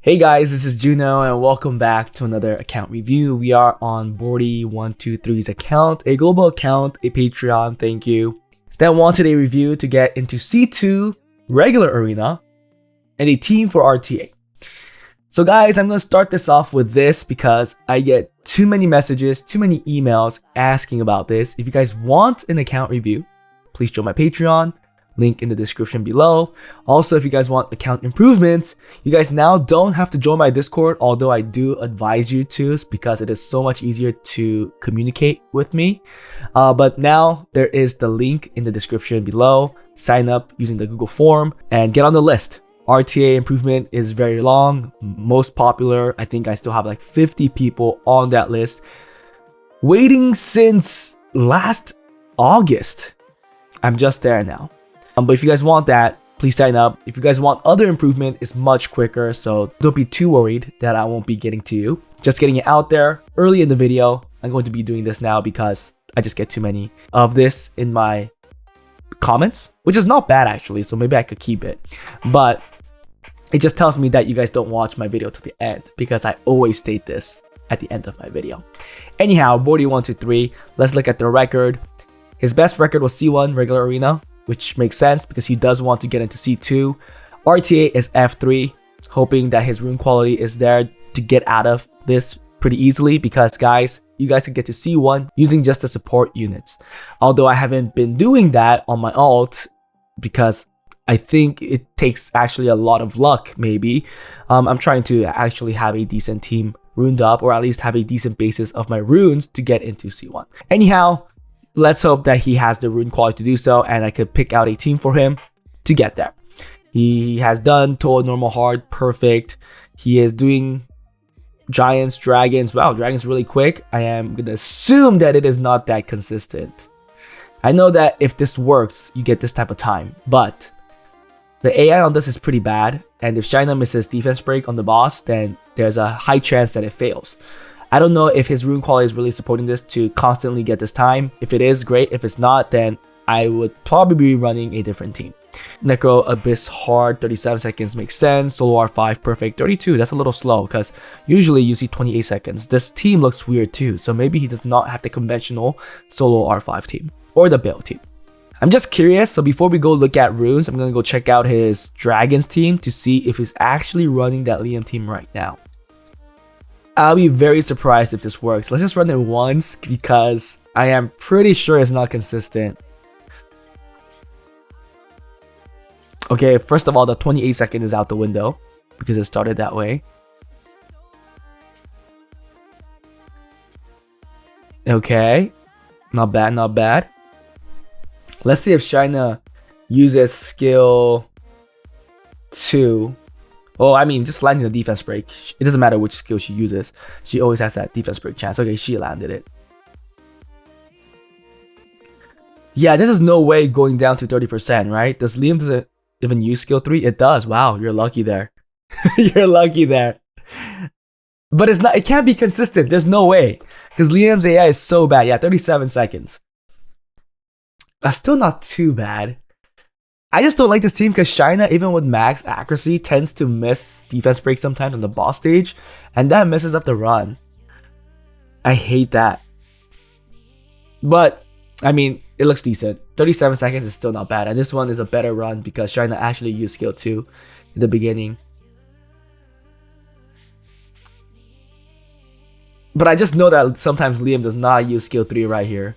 Hey guys, this is Juno and welcome back to another account review. We are on BORTY123's account, a global account, a Patreon, thank you, that wanted a review to get into C2, regular arena, and a team for RTA. So guys, I'm going to start this off with this because I get too many messages, too many emails asking about this. If you guys want an account review, please join my Patreon. Link in the description below. Also, if you guys want account improvements, you guys now don't have to join my Discord, although I do advise you to because it is so much easier to communicate with me. But now there is the link in the description below. Sign up using the Google form and get on the list. RTA improvement is very long, most popular. I think I still have like 50 people on that list, waiting since last August. I'm just there now. But if you guys want that, please sign up. If you guys want other improvement, it's much quicker, so don't be too worried that I won't be getting to you. Just getting it out there early in the video. I'm going to be doing this now because I just get too many of this in my comments, which is not bad actually, so maybe I could keep it. But it just tells me that you guys don't watch my video to the end because I always state this at the end of my video. Anyhow, BORTY123, let's look at the record. His best record was C1 regular arena, which makes sense because he does want to get into C2. RTA is F3, hoping that his rune quality is there to get out of this pretty easily because guys, you guys can get to C1 using just the support units. Although I haven't been doing that on my alt because I think it takes actually a lot of luck maybe. I'm trying to actually have a decent team runed up or at least have a decent basis of my runes to get into C1. Anyhow, let's hope that he has the rune quality to do so and I could pick out a team for him to get there. He has done Toa normal hard perfect. He is doing giants, dragons. Wow, dragons really quick. I am gonna assume that it is not that consistent. I know that if this works, you get this type of time, but the AI on this is pretty bad, and if China misses defense break on the boss, then there's a high chance that it fails. I don't know if his rune quality is really supporting this to constantly get this time. If it is, great. If it's not, then I would probably be running a different team. Necro Abyss hard, 37 seconds makes sense. Solo R5 perfect, 32. That's a little slow because usually you see 28 seconds. This team looks weird too, so maybe he does not have the conventional solo R5 team or the Bill team. I'm just curious, so before we go look at runes, I'm gonna go check out his Dragons team to see if he's actually running that Liam team right now. I'll be very surprised if this works. Let's just run it once because I am pretty sure it's not consistent. Okay, first of all, the 28 second is out the window because it started that way. Okay, not bad, not bad. Let's see if China uses skill 2. Oh, I mean, just landing the defense break. It doesn't matter which skill she uses. She always has that defense break chance. Okay, she landed it. Yeah, this is no way going down to 30%, right? Does Liam doesn't even use skill 3? It does. Wow, you're lucky there. You're lucky there. But it's not. It can't be consistent. There's no way. Because Liam's AI is so bad. Yeah, 37 seconds. That's still not too bad. I just don't like this team because China, even with max accuracy, tends to miss defense break sometimes on the boss stage, and that messes up the run. I hate that. But, I mean, it looks decent. 37 seconds is still not bad, and this one is a better run because China actually used skill 2 in the beginning. But I just know that sometimes Liam does not use skill 3 right here,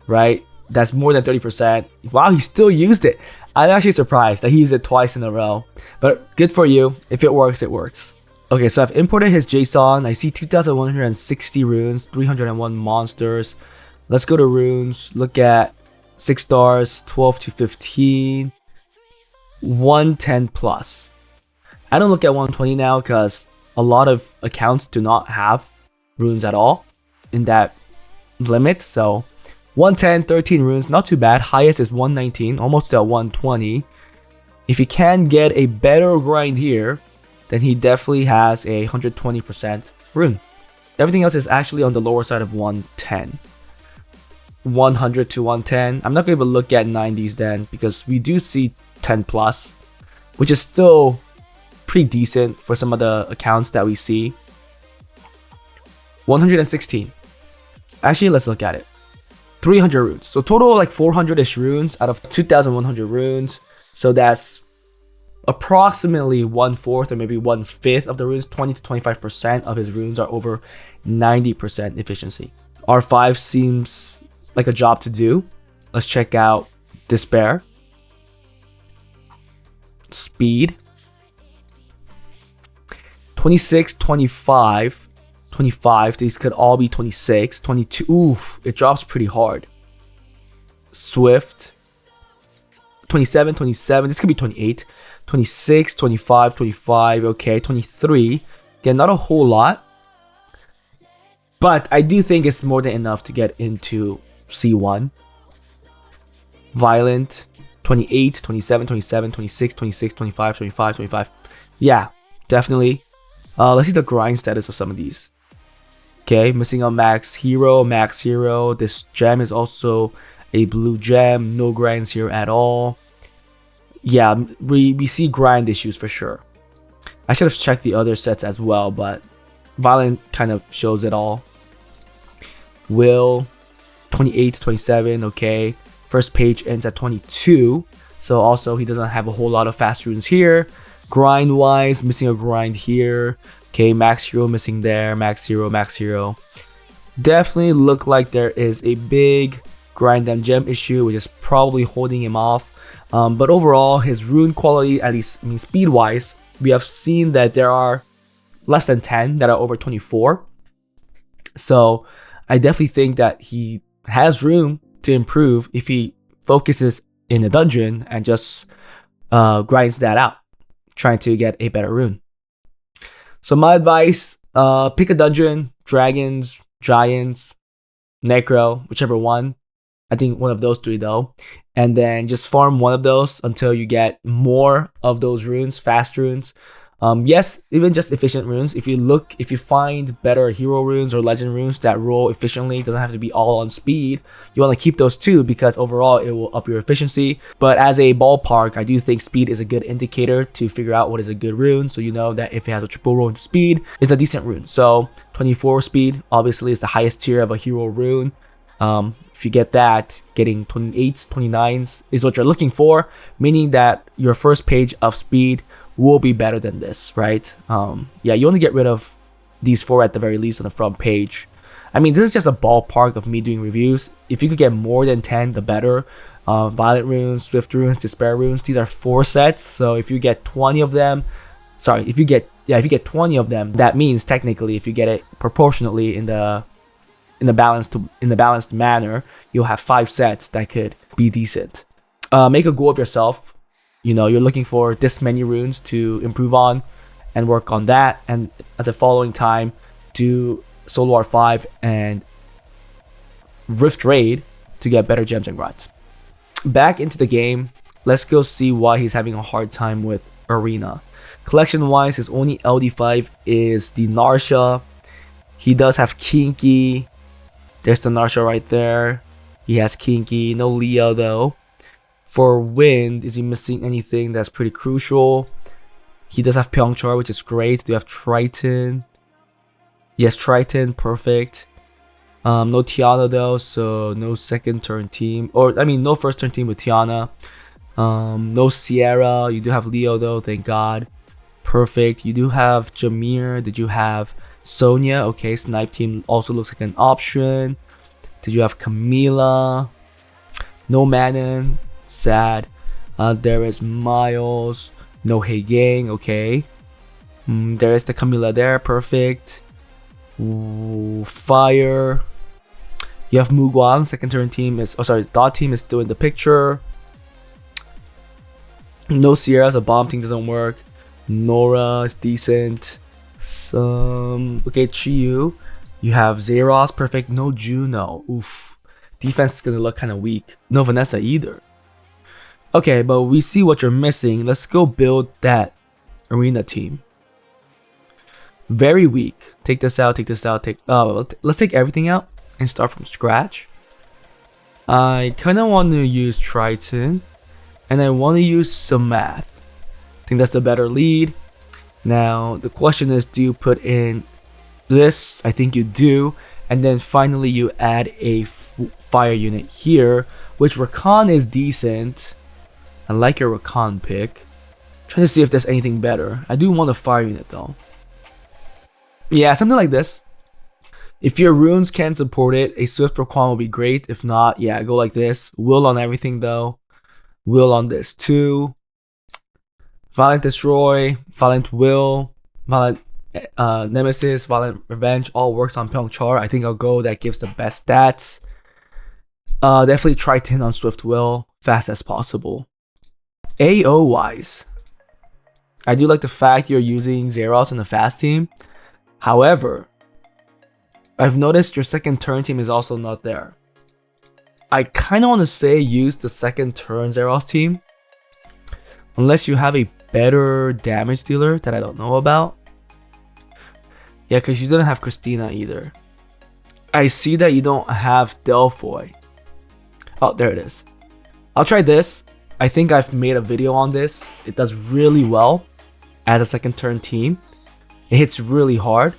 right? That's more than 30%. Wow, he still used it. I'm actually surprised that he used it twice in a row. But good for you. If it works, it works. Okay, so I've imported his JSON. I see 2,160 runes, 301 monsters. Let's go to runes. Look at 6 stars, 12 to 15, 110 plus. I don't look at 120 now because a lot of accounts do not have runes at all in that limit. So 110, 13 runes, not too bad. Highest is 119, almost at 120. If he can get a better grind here, then he definitely has a 120% rune. Everything else is actually on the lower side of 110. 100 to 110. I'm not going to even look at 90s then because we do see 10 plus, which is still pretty decent for some of the accounts that we see. 116. Actually, let's look at it. 300 runes. So total like 400-ish runes out of 2,100 runes. So that's approximately 1/4 or maybe 1/5 of the runes. 20 to 25% of his runes are over 90% efficiency. R5 seems like a job to do. Let's check out Despair. Speed. 26, 25. 25, these could all be 26, 22, oof, it drops pretty hard. Swift, 27, 27, this could be 28, 26, 25, 25, okay, 23, again, not a whole lot, but I do think it's more than enough to get into C1. Violent, 28, 27, 27, 26, 26, 25, 25, 25, yeah, definitely. Let's see the grind status of some of these. Okay, missing a max hero. This gem is also a blue gem. No grinds here at all. Yeah, we see grind issues for sure. I should have checked the other sets as well, but Violent kind of shows it all. Will, 28, 27, okay. First page ends at 22. So also he doesn't have a whole lot of fast runes here. Grind wise, missing a grind here. Okay, max hero missing there, max hero. Definitely look like there is a big grind and gem issue, which is probably holding him off. But overall, his rune quality, at least speed wise, we have seen that there are less than 10 that are over 24. So I definitely think that he has room to improve if he focuses in a dungeon and just grinds that out, trying to get a better rune. So my advice, pick a dungeon, dragons, giants, necro, whichever one. I think one of those three though. And then just farm one of those until you get more of those runes, fast runes. Yes, even just efficient runes. If you find better hero runes or legend runes that roll efficiently, doesn't have to be all on speed. You want to keep those too because overall it will up your efficiency. But as a ballpark, I do think speed is a good indicator to figure out what is a good rune. So you know that if it has a triple roll into speed, it's a decent rune. So 24 speed obviously is the highest tier of a hero rune. If you get that, getting 28s, 29s is what you're looking for, meaning that your first page of speed will be better than this, right? Yeah, you want to get rid of these 4 at the very least on the front page. I mean, this is just a ballpark of me doing reviews. If you could get more than 10, the better. Violent runes, Swift runes, Despair runes, these are 4 sets. So if you get 20 of them, if you get 20 of them, that means technically if you get it proportionately in the balanced manner, you'll have 5 sets that could be decent. Make a goal of yourself. You know, you're looking for this many runes to improve on and work on that. And at the following time, do Solo R5 and Rift Raid to get better gems and grinds. Back into the game, let's go see why he's having a hard time with Arena. Collection wise, his only LD5 is the Narsha. He does have Kinky. There's the Narsha right there. He has Kinky, no Leo though. For Wind, is he missing anything that's pretty crucial? He does have Pyeongchar, which is great. Do you have Triton? Yes, Triton, perfect. No Tiana though, so no second turn team. No first turn team with Tiana. No Sierra. You do have Leo though, thank God. Perfect. You do have Jameer. Did you have Sonya? Okay, Snipe team also looks like an option. Did you have Camila? No Manon. Sad. There is Miles. No Gang. Okay. There is the Camila there. Perfect. Ooh, Fire. You have Mugwang. Second turn team is... Dot team is still in the picture. No Sierra. The bomb team doesn't work. Nora is decent. Okay, Chiyu. You have Zeros. Perfect. No Juno. Oof. Defense is going to look kind of weak. No Vanessa either. Okay, but we see what you're missing. Let's go build that Arena team. Very weak. Take this out, let's take everything out and start from scratch. I kind of want to use Triton. And I want to use some math. I think that's the better lead. Now the question is, do you put in this? I think you do. And then finally you add a fire unit here, which Rakan is decent. I like your Rakan pick. Trying to see if there's anything better. I do want a fire unit though. Yeah, something like this. If your runes can support it, a Swift Rakan will be great. If not, yeah, go like this. Will on everything though. Will on this too. Violent Destroy, Violent Will, Violent Nemesis, Violent Revenge, all works on Pyeongchar. I think I'll go that gives the best stats. Definitely try 10 on Swift Will, fast as possible. AO wise, I do like the fact you're using Zeros in the fast team. However, I've noticed your second turn team is also not there. I kind of want to say use the second turn Zeros team. Unless you have a better damage dealer that I don't know about. Yeah, because you don't have Christina either. I see that you don't have Delphoy. Oh, there it is. I'll try this. I think I've made a video on this. It does really well as a second turn team. It hits really hard.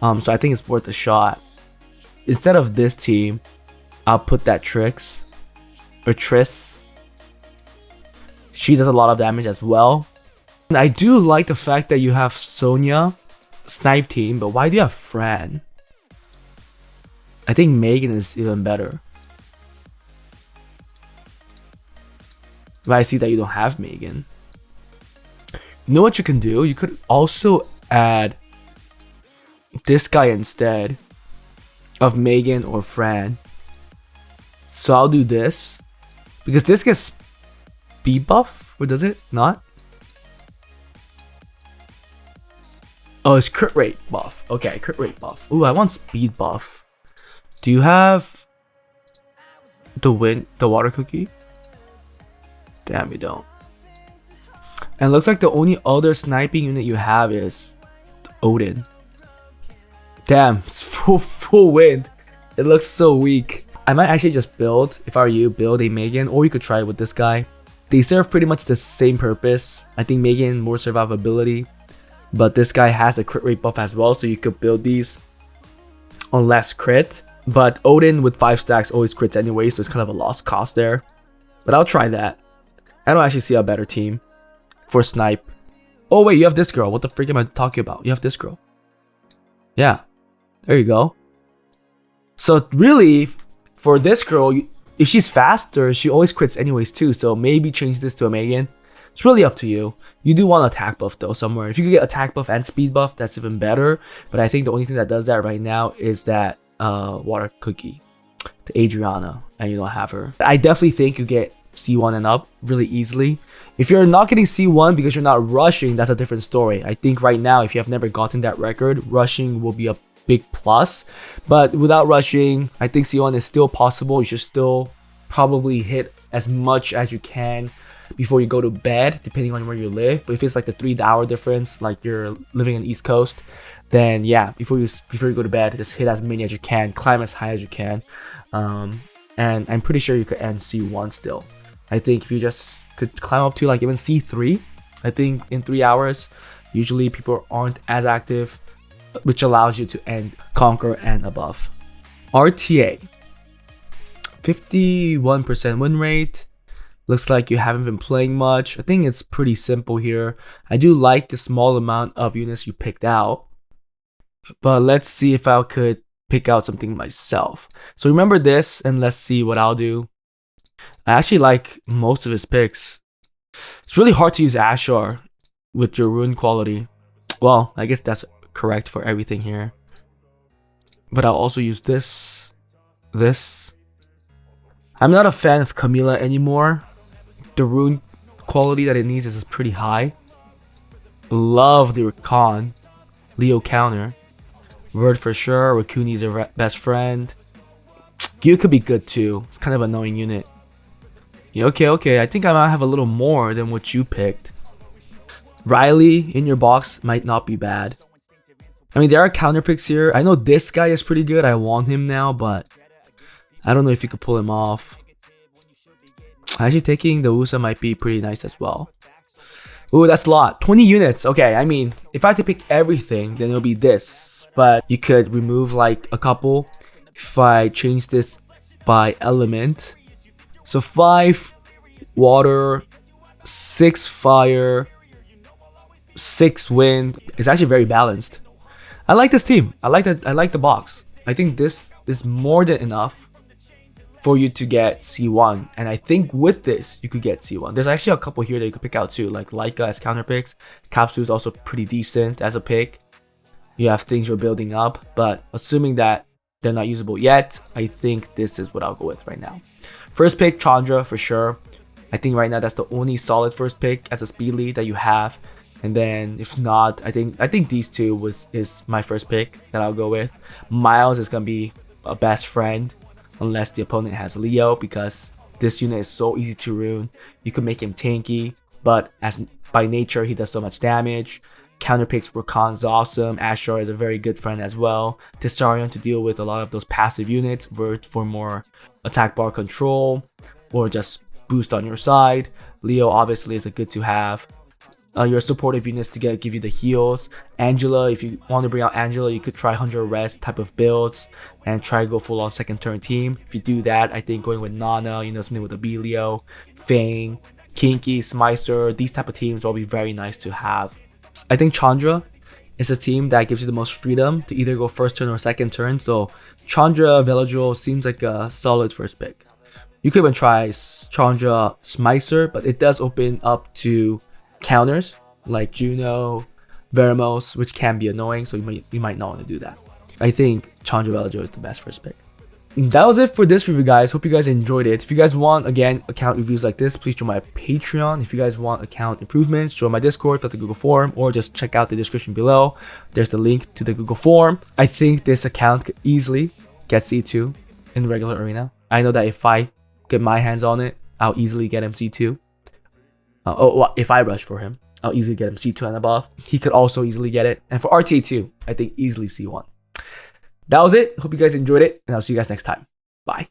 So I think it's worth a shot. Instead of this team, I'll put that Trix or Triss. She does a lot of damage as well. And I do like the fact that you have Sonya snipe team, but why do you have Fran? I think Megan is even better. But I see that you don't have Megan. You know what you can do? You could also add this guy instead of Megan or Fran. So I'll do this because this gets speed buff, or does it not? Oh, it's crit rate buff. Okay, crit rate buff. Ooh, I want speed buff. Do you have the water cookie? Damn, you don't. And it looks like the only other sniping unit you have is Odin. Damn, it's full wind. It looks so weak. I might actually just build, if I were you, build a Megan, or you could try it with this guy. They serve pretty much the same purpose. I think Megan more survivability, but this guy has a crit rate buff as well, so you could build these on less crit. But Odin with 5 stacks always crits anyway, so it's kind of a lost cost there. But I'll try that. I don't actually see a better team for snipe. Oh wait, you have this girl. What the freak am I talking about? You have this girl. Yeah, there you go. So really, for this girl, if she's faster, she always crits anyways too. So maybe change this to a Megan. It's really up to you. You do want attack buff though somewhere. If you could get attack buff and speed buff, that's even better. But I think the only thing that does that right now is that water cookie, the Adriana, and you don't have her. I definitely think you get C1 and up really easily. If you're not getting C1 because you're not rushing, that's a different story. I think right now, if you have never gotten that record, rushing will be a big plus. But without rushing, I think C1 is still possible. You should still probably hit as much as you can before you go to bed, depending on where you live. But if it's like the 3-hour difference, like you're living on the East Coast, then yeah, before you go to bed, just hit as many as you can, climb as high as you can. And I'm pretty sure you could end C1 still. I think if you just could climb up to like even C3, I think in 3 hours, usually people aren't as active, which allows you to end Conquer and above. RTA, 51% win rate. Looks like you haven't been playing much. I think it's pretty simple here. I do like the small amount of units you picked out, but let's see if I could pick out something myself. So remember this, and let's see what I'll do. I actually like most of his picks. It's really hard to use Ashar with your rune quality. Well, I guess that's correct for everything here. But I'll also use this. I'm not a fan of Camilla anymore. The rune quality that it needs is pretty high. Love the Rakan. Leo counter. Word for sure. Rakuni is your best friend. Gyu could be good too. It's kind of an annoying unit. Yeah, okay. I think I might have a little more than what you picked. Riley in your box might not be bad. I mean, there are counter picks here. I know this guy is pretty good. I want him now, but I don't know if you could pull him off. Actually, taking the Usa might be pretty nice as well. Ooh, that's a lot. 20 units. Okay, I mean, if I had to pick everything, then it'll be this. But you could remove like a couple if I change this by element. So 5 water, 6 fire, 6 wind. It's actually very balanced. I like this team. I like the box. I think this is more than enough for you to get C1, and I think with this you could get C1. There's actually a couple here that you could pick out too, like Leica as counter picks. Capsule is also pretty decent as a pick. You have things you're building up, but assuming that they're not usable yet, I think this is what I'll go with right now. First pick, Chandra for sure. I think right now that's the only solid first pick as a speed lead that you have. And then if not, I think these two is my first pick that I'll go with. Miles is gonna be a best friend unless the opponent has Leo, because this unit is so easy to rune. You can make him tanky, but as by nature he does so much damage. Counter picks Rakan's awesome. Ashar is a very good friend as well. Tessarion to deal with a lot of those passive units for more attack bar control or just boost on your side. Leo obviously is a good to have. Your supportive units to give you the heals. Angela, if you want to bring out Angela, you could try 100 rest type of builds and try to go full on second turn team. If you do that, I think going with Nana, you know, something with Abilio, Fang, Kinky, Smicer, these type of teams will be very nice to have. I think Chandra is a team that gives you the most freedom to either go first turn or second turn. So Chandra Veladril seems like a solid first pick. You could even try Chandra Smicer, but it does open up to counters like Juno, Veramos, which can be annoying, so you might not want to do that. I think Chandra Veladril is the best first pick. And that was it for this review, guys. Hope you guys enjoyed it. If you guys want, again, account reviews like this, please join my Patreon. If you guys want account improvements, join my Discord, fill out the Google form, or just check out the description below. There's the link to the Google form. I think this account could easily get C2 in the regular arena. I know that if I get my hands on it, I'll easily get him C2. If I rush for him, I'll easily get him C2 and above. He could also easily get it. And for RTA2, I think easily C1. That was it. Hope you guys enjoyed it, and I'll see you guys next time. Bye.